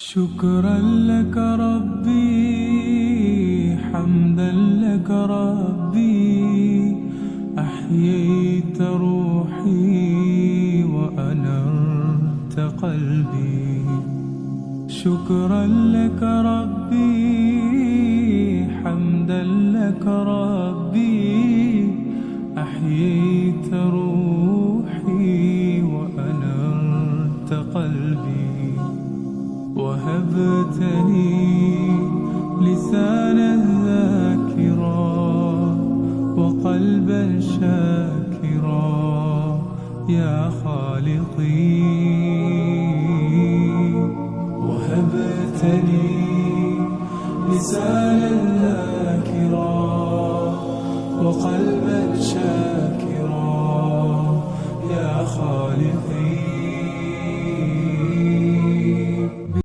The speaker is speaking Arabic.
شكرا لك ربي، حمدا لك ربي، أحييت روحي وأنرت قلبي. شكرا لك ربي، حمدا لك ربي، أحييت روحي وأنرت قلبي. وهبتني لسانا ذاكرا وقلبا شاكرا يا خالقي. وهبتني لسانا ذاكرا وقلبا شاكرا يا خالقي.